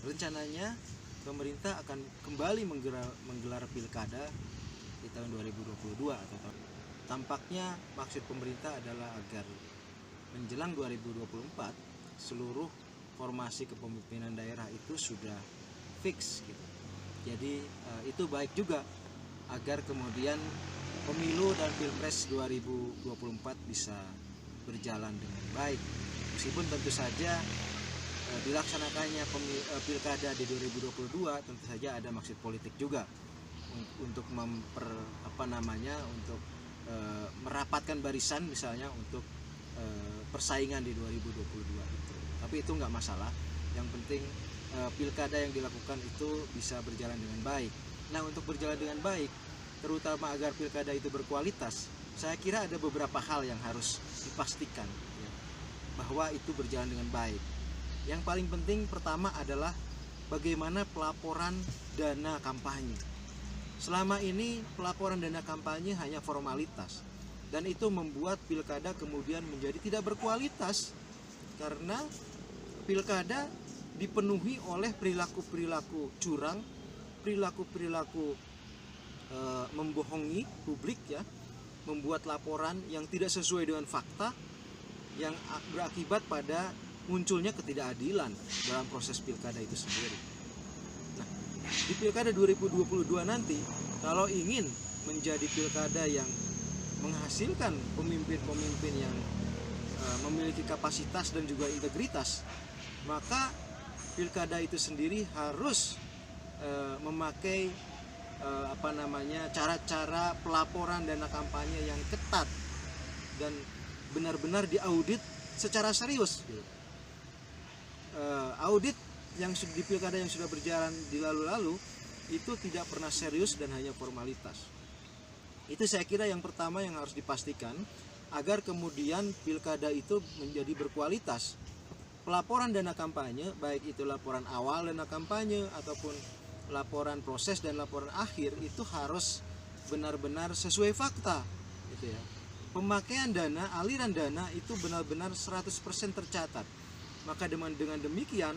rencananya pemerintah akan kembali menggelar pilkada di tahun 2022 atau tampaknya maksud pemerintah adalah agar menjelang 2024 seluruh formasi kepemimpinan daerah itu sudah fix gitu. Jadi itu baik juga agar kemudian pemilu dan pilpres 2024 bisa berjalan dengan baik. Meskipun tentu saja dilaksanakannya pilkada di 2022 tentu saja ada maksud politik juga untuk untuk merapatkan barisan misalnya untuk persaingan di 2022 itu. Tapi itu nggak masalah. Yang penting pilkada yang dilakukan itu bisa berjalan dengan baik. Nah, untuk berjalan dengan baik, terutama agar pilkada itu berkualitas, saya kira ada beberapa hal yang harus dipastikan ya, bahwa itu berjalan dengan baik. Yang paling penting pertama adalah bagaimana pelaporan dana kampanye. Selama ini pelaporan dana kampanye hanya formalitas, dan itu membuat pilkada kemudian menjadi tidak berkualitas karena pilkada dipenuhi oleh perilaku-perilaku curang, perilaku-perilaku membohongi publik ya, membuat laporan yang tidak sesuai dengan fakta yang berakibat pada munculnya ketidakadilan dalam proses pilkada itu sendiri. Nah, di pilkada 2022 nanti kalau ingin menjadi pilkada yang menghasilkan pemimpin-pemimpin yang memiliki kapasitas dan juga integritas, maka pilkada itu sendiri harus memakai cara-cara pelaporan dana kampanye yang ketat dan benar-benar diaudit secara serius. Audit yang di pilkada yang sudah berjalan di lalu-lalu itu tidak pernah serius dan hanya formalitas. Itu saya kira yang pertama yang harus dipastikan agar kemudian pilkada itu menjadi berkualitas. Pelaporan dana kampanye, baik itu laporan awal dana kampanye ataupun laporan proses dan laporan akhir, itu harus benar-benar sesuai fakta gitu ya. Pemakaian dana, aliran dana itu benar-benar 100% tercatat. Maka dengan demikian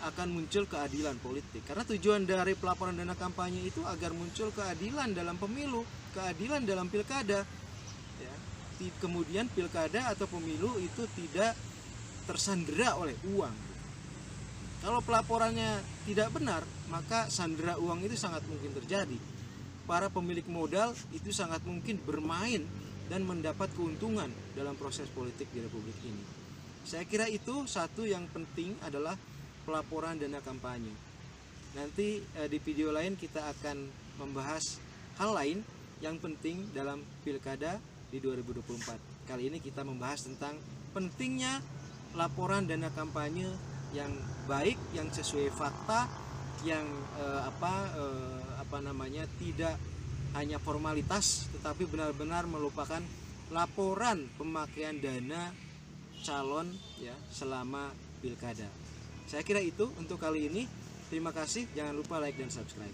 akan muncul keadilan politik. Karena tujuan dari pelaporan dana kampanye itu agar muncul keadilan dalam pemilu, keadilan dalam pilkada ya. Kemudian pilkada atau pemilu itu tidak tersandera oleh uang. Kalau pelaporannya tidak benar, maka sandera uang itu sangat mungkin terjadi. Para pemilik modal itu sangat mungkin bermain dan mendapat keuntungan dalam proses politik di Republik ini. Saya kira itu satu yang penting adalah pelaporan dana kampanye. Nanti di video lain kita akan membahas hal lain yang penting dalam pilkada di 2024. Kali ini kita membahas tentang pentingnya laporan dana kampanye yang baik, yang sesuai fakta, yang tidak hanya formalitas tetapi benar-benar merupakan laporan pemakaian dana calon ya selama pilkada. Saya kira itu untuk kali ini. Terima kasih, jangan lupa like dan subscribe.